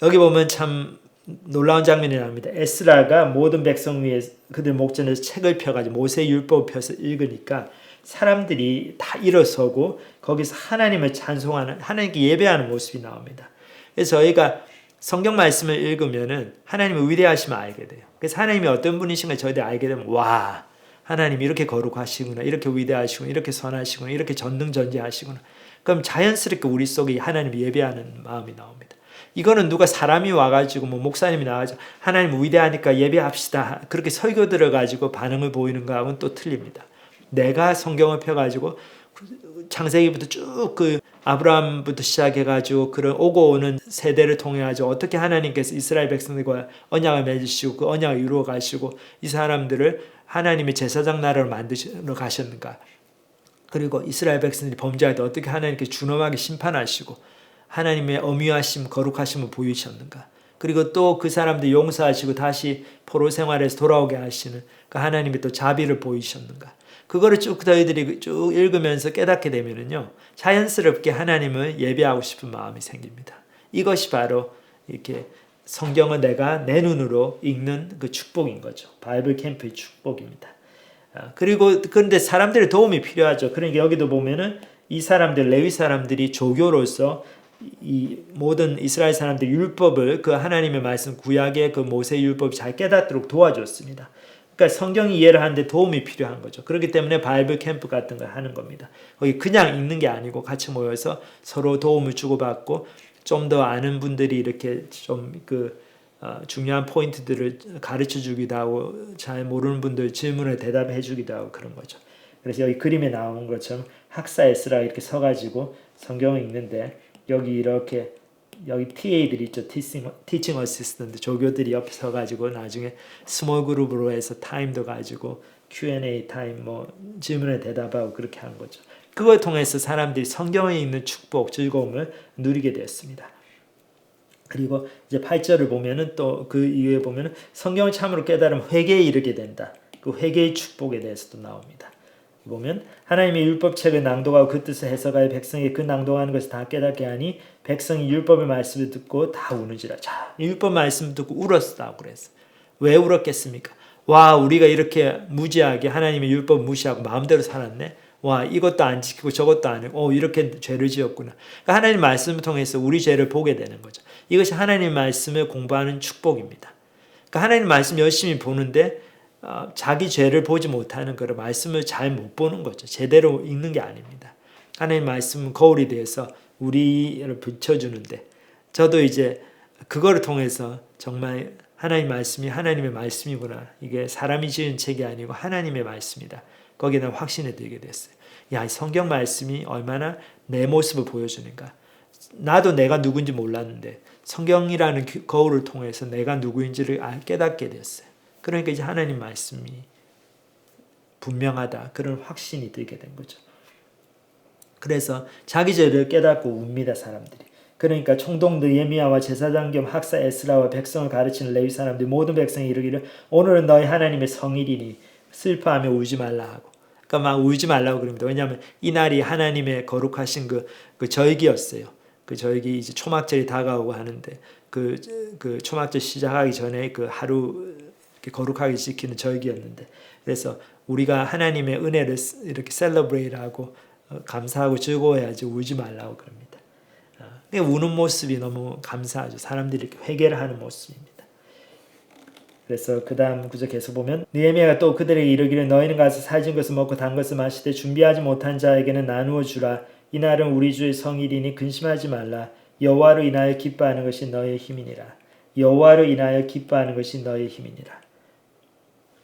여기 보면 참 놀라운 장면이 납니다. 에스라가 모든 백성 위에 그들 목전에서 책을 펴가지고 모세 율법을 펴서 읽으니까 사람들이 다 일어서고 거기서 하나님을 찬송하는 하나님께 예배하는 모습이 나옵니다. 그래서 저희가 성경 말씀을 읽으면은 하나님의 위대하심을 알게 돼요. 그래서 하나님이 어떤 분이신가 저희들 알게 되면 와 하나님 이렇게 거룩하시구나, 이렇게 위대하시구나, 이렇게 선하시구나, 이렇게 전능전지하시구나. 그럼 자연스럽게 우리 속에 하나님을 예배하는 마음이 나옵니다. 이거는 누가 사람이 와가지고 뭐 목사님이 나와가지고 하나님 위대하니까 예배합시다 그렇게 설교 들어가지고 반응을 보이는 거하고는 또 틀립니다. 내가 성경을 펴가지고 창세기부터 쭉 그 아브라함부터 시작해가지고 그런 오고 오는 세대를 통해 가지고 어떻게 하나님께서 이스라엘 백성들과 언약을 맺으시고 그 언약을 이루어 가시고 이 사람들을 하나님의 제사장 나라로 만드시러 가셨는가. 그리고 이스라엘 백성들이 범죄할 때 어떻게 하나님께서 준엄하게 심판하시고 하나님의 엄위하심 거룩하심을 보이셨는가. 그리고 또 그 사람들 용서하시고 다시 포로 생활에서 돌아오게 하시는 그 하나님의 또 자비를 보이셨는가. 그거를 쭉 저희들이 쭉 읽으면서 깨닫게 되면은요 자연스럽게 하나님을 예배하고 싶은 마음이 생깁니다. 이것이 바로 이렇게 성경을 내가 내 눈으로 읽는 그 축복인 거죠. 바이블 캠프의 축복입니다. 그리고 그런데 사람들의 도움이 필요하죠. 그러니까 여기도 보면은 이 사람들 레위 사람들이 조교로서 이 모든 이스라엘 사람들 율법을 그 하나님의 말씀 구약의 그 모세 율법이 잘 깨닫도록 도와줬습니다. 그러니까 성경이 이해를 하는데 도움이 필요한 거죠. 그렇기 때문에 바이블 캠프 같은 걸 하는 겁니다. 거기 그냥 읽는 게 아니고 같이 모여서 서로 도움을 주고받고 좀 더 아는 분들이 이렇게 좀 그 중요한 포인트들을 가르쳐 주기도 하고 잘 모르는 분들 질문에 대답해 주기도 하고 그런 거죠. 그래서 여기 그림에 나온 것처럼 학사 에스라 이렇게 서가지고 성경을 읽는데 여기 이렇게 여기 TA들이 있죠. 티칭 어시스턴트 조교들이 옆에 서가지고 나중에 스몰 그룹으로 해서 타임도 가지고 Q&A 타임 뭐 질문에 대답하고 그렇게 하는 거죠. 그걸 통해서 사람들이 성경에 있는 축복, 즐거움을 누리게 되었습니다. 그리고 이제 8절을 보면은 또 그 이후에 보면은 성경을 참으로 깨달으면 회개에 이르게 된다. 그 회개의 축복에 대해서도 나옵니다. 보면 하나님의 율법책을 낭독하고 그 뜻을 해석하여 백성이 그 낭독하는 것을 다 깨닫게 하니 백성이 율법의 말씀을 듣고 다 우는지라. 자, 율법 말씀 듣고 울었다고 그랬어. 왜 울었겠습니까? 와, 우리가 이렇게 무지하게 하나님의 율법 무시하고 마음대로 살았네. 와, 이것도 안 지키고 저것도 안 하고 이렇게 죄를 지었구나. 그러니까 하나님 말씀을 통해서 우리 죄를 보게 되는 거죠. 이것이 하나님 말씀을 공부하는 축복입니다. 그러니까 하나님 말씀 열심히 보는데 자기 죄를 보지 못하는 그런 말씀을 잘 못 보는 거죠. 제대로 읽는 게 아닙니다. 하나님 말씀은 거울이 되어서 우리를 비춰주는데 저도 이제 그거를 통해서 정말 하나님 말씀이 하나님의 말씀이구나. 이게 사람이 지은 책이 아니고 하나님의 말씀이다. 거기에 대한 확신이 들게 됐어요. 야, 이 성경 말씀이 얼마나 내 모습을 보여주는가. 나도 내가 누군지 몰랐는데 성경이라는 거울을 통해서 내가 누구인지를 깨닫게 됐어요. 그러니까 이제 하나님 말씀이 분명하다. 그런 확신이 들게 된 거죠. 그래서 자기 죄를 깨닫고 웁니다, 사람들이. 그러니까 총독 느헤미야와 제사장 겸 학사 에스라와 백성을 가르치는 레위 사람들 모든 백성이 이르기를 오늘은 너희 하나님의 성일이니 슬퍼하며 울지 말라 하고. 그러니까 막 울지 말라고 그럽니다. 왜냐하면 이 날이 하나님의 거룩하신 그 절기였어요. 그 절기 이제 초막절이 다가오고 하는데 그 초막절 시작하기 전에 그 하루 이렇게 거룩하게 지키는 절기였는데 그래서 우리가 하나님의 은혜를 이렇게 셀러브레이트하고 감사하고 즐거워해야지 울지 말라고 그럽니다. 우는 모습이 너무 감사하죠. 사람들이 이렇게 회개를 하는 모습입니다. 그래서 그 다음 구절 계속 보면 느헤미야가 또 그들에게 이르기를 너희는 가서 살진 것을 먹고 단 것을 마시되 준비하지 못한 자에게는 나누어 주라. 이날은 우리 주의 성일이니 근심하지 말라. 여호와로 인하여 기뻐하는 것이 너의 힘이니라. 여호와로 인하여 기뻐하는 것이 너의 힘이니라.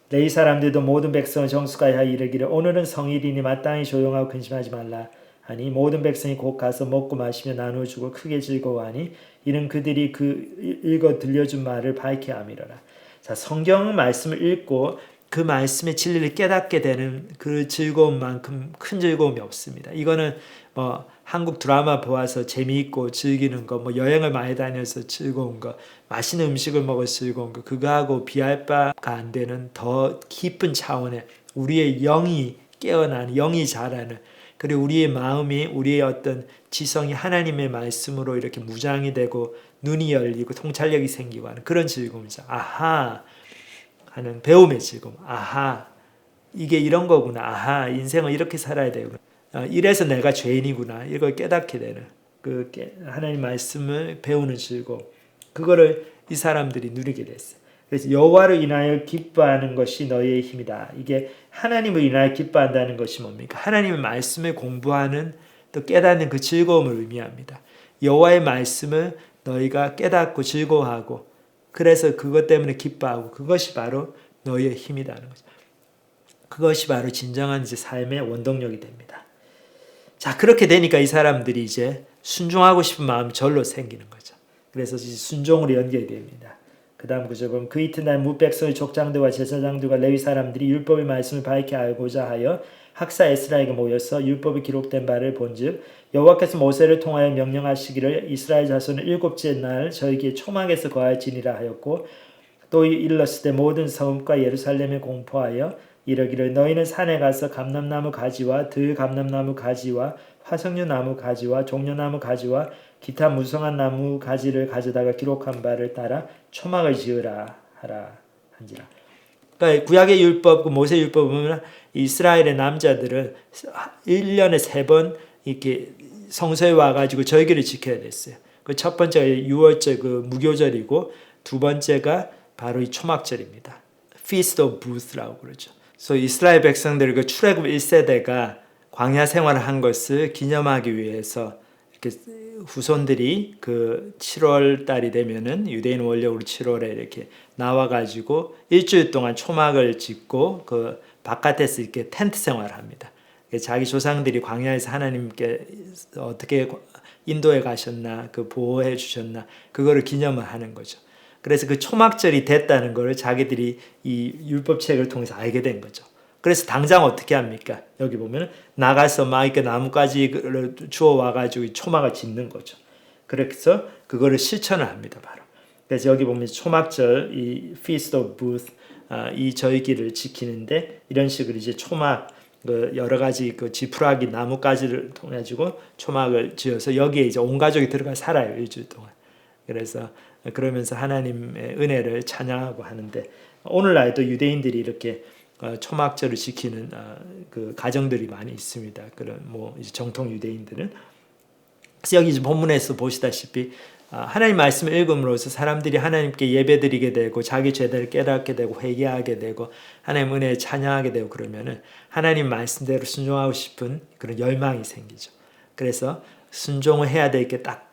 레위 사람들도 모든 백성을 정숙하여 이르기를 오늘은 성일이니 마땅히 조용하고 근심하지 말라. 하니 모든 백성이 곧 가서 먹고 마시며 나누어 주고 크게 즐거워하니 이는 그들이 그 읽어 들려준 말을 밝게 함이로라. 자, 성경 말씀을 읽고 그 말씀의 진리를 깨닫게 되는 그 즐거움만큼 큰 즐거움이 없습니다. 이거는 뭐 한국 드라마 보아서 재미있고 즐기는 거, 뭐 여행을 많이 다녀서 즐거운 거, 맛있는 음식을 먹어서 즐거운 거, 그거하고 비할 바가 안 되는 더 깊은 차원의 우리의 영이 깨어나는, 영이 자라는, 그리고 우리의 마음이, 우리의 어떤 지성이 하나님의 말씀으로 이렇게 무장이 되고 눈이 열리고 통찰력이 생기고 하는 그런 즐거움이죠. 아하 하는 배움의 즐거움. 아하, 이게 이런 거구나. 아하, 인생은 이렇게 살아야 되구나. 이래서 내가 죄인이구나. 이걸 깨닫게 되는 그 하나님 말씀을 배우는 즐거움. 그거를 이 사람들이 누리게 됐어요. 그래서 여호와를 인하여 기뻐하는 것이 너희의 힘이다. 이게 하나님을 인하여 기뻐한다는 것이 뭡니까? 하나님의 말씀을 공부하는 또 깨닫는 그 즐거움을 의미합니다. 여호와의 말씀을 너희가 깨닫고 즐거워하고 그래서 그것 때문에 기뻐하고 그것이 바로 너희의 힘이라는 거죠. 그것이 바로 진정한 이제 삶의 원동력이 됩니다. 자, 그렇게 되니까 이 사람들이 이제 순종하고 싶은 마음이 절로 생기는 거죠. 그래서 이제 순종으로 연결됩니다. 그 다음 구절 보면 그 이튿날 무 백성의 족장들과 제사장들과 레위 사람들이 율법의 말씀을 밝히 알고자 하여 학사 에스라에게 모여서 율법이 기록된 바를 본즉 여호와께서 모세를 통하여 명령하시기를 이스라엘 자손은 일곱째 날 저에게 초막에서 거할지니라 하였고 또 일렀을 때 모든 성읍과 예루살렘에 공포하여 이르기를 너희는 산에 가서 감람나무 가지와 들감람나무 가지와 화석류 나무 가지와 종려나무 가지와 기타 무성한 나무 가지를 가져다가 기록한 바를 따라 초막을 지으라 하라 한지라. 그러니까 구약의 율법, 모세 율법 보면 이스라엘의 남자들은 1년에 3번 이렇게 성소에 와가지고 절기를 지켜야 됐어요. 그 첫 번째가 6월절 그 무교절이고 두 번째가 바로 이 초막절입니다. Feast of Booth라고 그러죠. 그래서 이스라엘 백성들 그 출애굽 1세대가 광야 생활을 한 것을 기념하기 위해서 이렇게 후손들이 그 7월 달이 되면은 유대인 원력으로 7월에 이렇게 나와가지고 일주일 동안 초막을 짓고 그 바깥에서 이렇게 텐트 생활을 합니다. 자기 조상들이 광야에서 하나님께 어떻게 인도해 가셨나, 그 보호해 주셨나, 그거를 기념을 하는 거죠. 그래서 그 초막절이 됐다는 걸 자기들이 이 율법책을 통해서 알게 된 거죠. 그래서 당장 어떻게 합니까? 여기 보면 나가서 막 이렇게 나뭇가지를 주워 와가지고 초막을 짓는 거죠. 그래서 그거를 실천을 합니다, 바로. 그래서 여기 보면 초막절, 이 Feast of Booth, 이 절기를 지키는데 이런 식으로 이제 초막, 그 여러 가지 그 지푸라기 나뭇가지를 통해 가지고 초막을 지어서 여기에 이제 온 가족이 들어가 살아요, 일주일 동안. 그래서 그러면서 하나님의 은혜를 찬양하고 하는데 오늘날도 유대인들이 이렇게 초막절을 지키는 그 가정들이 많이 있습니다. 그런 뭐 이제 정통 유대인들은. 그래서 여기 본문에서 보시다시피 하나님 말씀을 읽음으로써 사람들이 하나님께 예배드리게 되고 자기 죄들을 깨닫게 되고 회개하게 되고 하나님 은혜에 찬양하게 되고 그러면은 하나님 말씀대로 순종하고 싶은 그런 열망이 생기죠. 그래서 순종을 해야 될 게 딱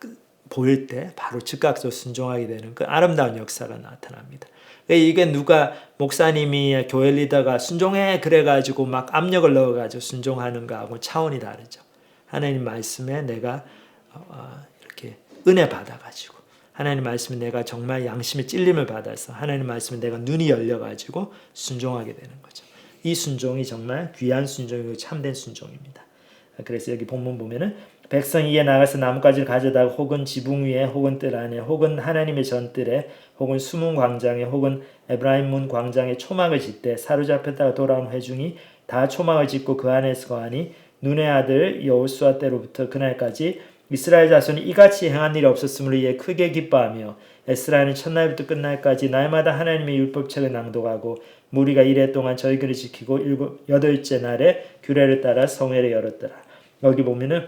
보일 때 바로 즉각적으로 순종하게 되는 그 아름다운 역사가 나타납니다. 이게 누가 목사님이 교회 리더가 순종해 그래가지고 막 압력을 넣어가지고 순종하는 거하고 차원이 다르죠. 하나님 말씀에 내가 이렇게 은혜 받아가지고 하나님 말씀에 내가 정말 양심의 찔림을 받아서 하나님 말씀에 내가 눈이 열려가지고 순종하게 되는 거죠. 이 순종이 정말 귀한 순종이고 참된 순종입니다. 그래서 여기 본문 보면은 백성이 이에 나가서 나뭇가지를 가져다가 혹은 지붕 위에 혹은 뜰 안에 혹은 하나님의 전뜰에 혹은 수문 광장에 혹은 에브라임 문 광장에 초막을 짓되 사로잡혔다가 돌아온 회중이 다 초막을 짓고 그 안에서 거하니 눈의 아들 여호수아 때로부터 그날까지 이스라엘 자손이 이같이 행한 일이 없었으므로 이에 크게 기뻐하며 에스라는 첫날부터 끝날까지 날마다 하나님의 율법책을 낭독하고 무리가 이래 동안 절기를 지키고 여덟째 날에 규례를 따라 성회를 열었더라. 여기 보면은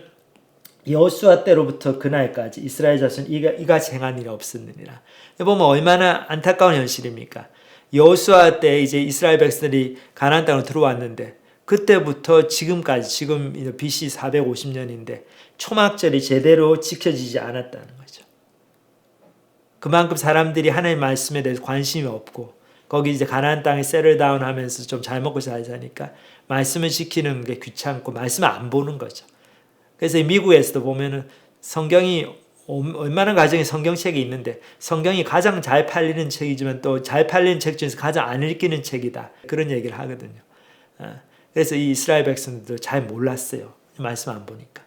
여호수아 때로부터 그날까지 이스라엘 자손 이같이 행한 일이 없었느니라. 보면 얼마나 안타까운 현실입니까? 여호수아 때 이제 이스라엘 백성들이 가나안 땅으로 들어왔는데 그때부터 지금까지 지금 BC 450년인데 초막절이 제대로 지켜지지 않았다는 거죠. 그만큼 사람들이 하나님 말씀에 대해서 관심이 없고 거기 이제 가나안 땅에 세틀다운 하면서 좀 잘 먹고 잘 사니까 말씀을 지키는 게 귀찮고 말씀을 안 보는 거죠. 그래서 미국에서도 보면은 성경이 얼마나 가정에 성경책이 있는데 성경이 가장 잘 팔리는 책이지만 또 잘 팔리는 책 중에서 가장 안 읽히는 책이다. 그런 얘기를 하거든요. 그래서 이 이스라엘 백성들도 잘 몰랐어요. 말씀 안 보니까.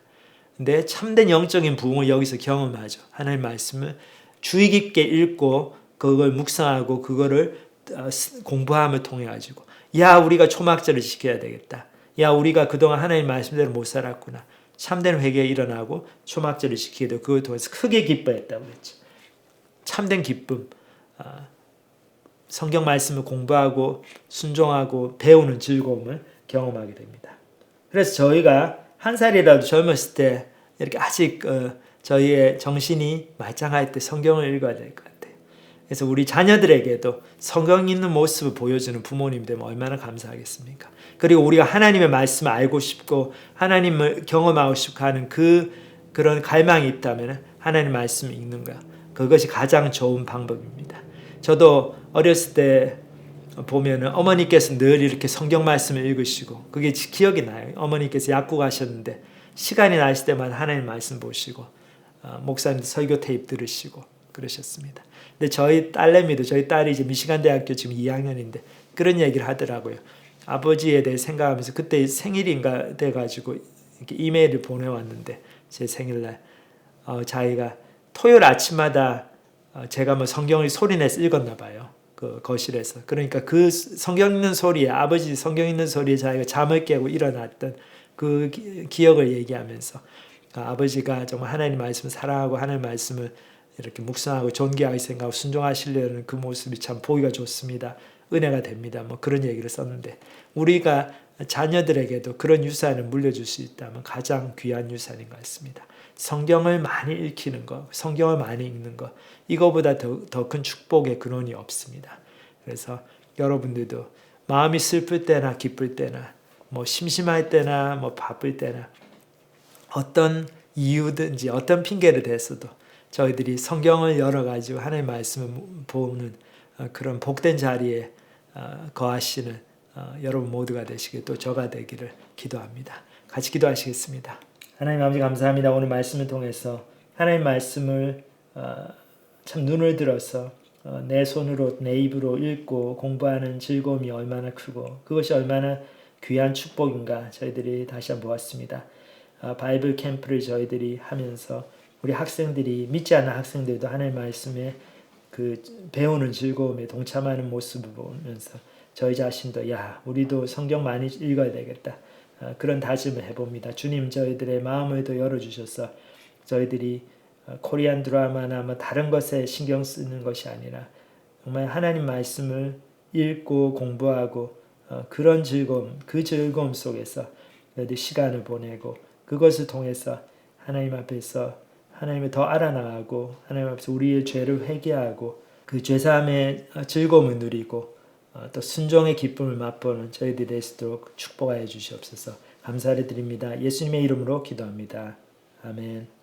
근데 참된 영적인 부흥을 여기서 경험하죠. 하나님 말씀을 주의 깊게 읽고 그걸 묵상하고 그거를 공부함을 통해 가지고 야 우리가 초막절을 지켜야 되겠다. 야 우리가 그동안 하나님 말씀대로 못 살았구나. 참된 회개가 일어나고 초막절을 지키게 되고 그걸 통해서 크게 기뻐했다고 그랬죠. 참된 기쁨. 성경 말씀을 공부하고 순종하고 배우는 즐거움을 경험하게 됩니다. 그래서 저희가 한 살이라도 젊었을 때 이렇게 아직 저희의 정신이 말짱할 때 성경을 읽어야 될 것 같아요. 그래서 우리 자녀들에게도 성경 있는 모습을 보여주는 부모님 되면 얼마나 감사하겠습니까? 그리고 우리가 하나님의 말씀을 알고 싶고 하나님을 경험하고 싶고 하는 그런 갈망이 있다면 하나님 말씀을 읽는 거야. 그것이 가장 좋은 방법입니다. 저도 어렸을 때 보면은 어머니께서 늘 이렇게 성경 말씀을 읽으시고 그게 기억이 나요. 어머니께서 약국 가셨는데 시간이 나실 때마다 하나님 말씀 보시고 목사님 설교 테이프 들으시고 그러셨습니다. 근데 저희 딸내미도 저희 딸이 이제 미시간 대학교 지금 2학년인데 그런 얘기를 하더라고요. 아버지에 대해 생각하면서 그때 생일인가 돼가지고 이렇게 이메일을 보내왔는데 제 생일날 자기가 토요일 아침마다 제가 뭐 성경을 소리내서 읽었나 봐요. 그 거실에서. 그러니까 그 성경 읽는 소리에 아버지 성경 읽는 소리에 자기가 잠을 깨고 일어났던 그 기억을 얘기하면서 아버지가 정말 하나님 말씀을 사랑하고 하나님 말씀을 이렇게 묵상하고 존귀하게 생각하고 순종하시려는 그 모습이 참 보기가 좋습니다. 은혜가 됩니다. 뭐 그런 얘기를 썼는데 우리가 자녀들에게도 그런 유산을 물려줄 수 있다면 가장 귀한 유산인 것 같습니다. 성경을 많이 읽히는 것, 성경을 많이 읽는 것, 이거보다 더 큰 축복의 근원이 없습니다. 그래서 여러분들도 마음이 슬플 때나 기쁠 때나 뭐 심심할 때나 뭐 바쁠 때나 어떤 이유든지 어떤 핑계를 대서도 저희들이 성경을 열어가지고 하나님의 말씀을 보는 그런 복된 자리에 거하시는 여러분 모두가 되시길 또 저가 되기를 기도합니다. 같이 기도하시겠습니다. 하나님 아버지 감사합니다. 오늘 말씀을 통해서 하나님 말씀을 참 눈을 들어서 내 손으로 내 입으로 읽고 공부하는 즐거움이 얼마나 크고 그것이 얼마나 귀한 축복인가 저희들이 다시 한번 보았습니다. 바이블 캠프를 저희들이 하면서 우리 학생들이 믿지 않는 학생들도 하나님 말씀에 그 배우는 즐거움에 동참하는 모습을 보면서 저희 자신도 야 우리도 성경 많이 읽어야 되겠다. 그런 다짐을 해봅니다. 주님 저희들의 마음을 더 열어주셔서 저희들이 코리안 드라마나 뭐 다른 것에 신경 쓰는 것이 아니라 정말 하나님 말씀을 읽고 공부하고 그런 즐거움, 그 즐거움 속에서 너희들 시간을 보내고 그것을 통해서 하나님 앞에서 하나님을 더 알아나가고 하나님 앞에서 우리의 죄를 회개하고 그 죄사함의 즐거움을 누리고 또 순종의 기쁨을 맛보는 저희들이 될 수 있도록 축복하여 주시옵소서. 감사를 드립니다. 예수님의 이름으로 기도합니다. 아멘.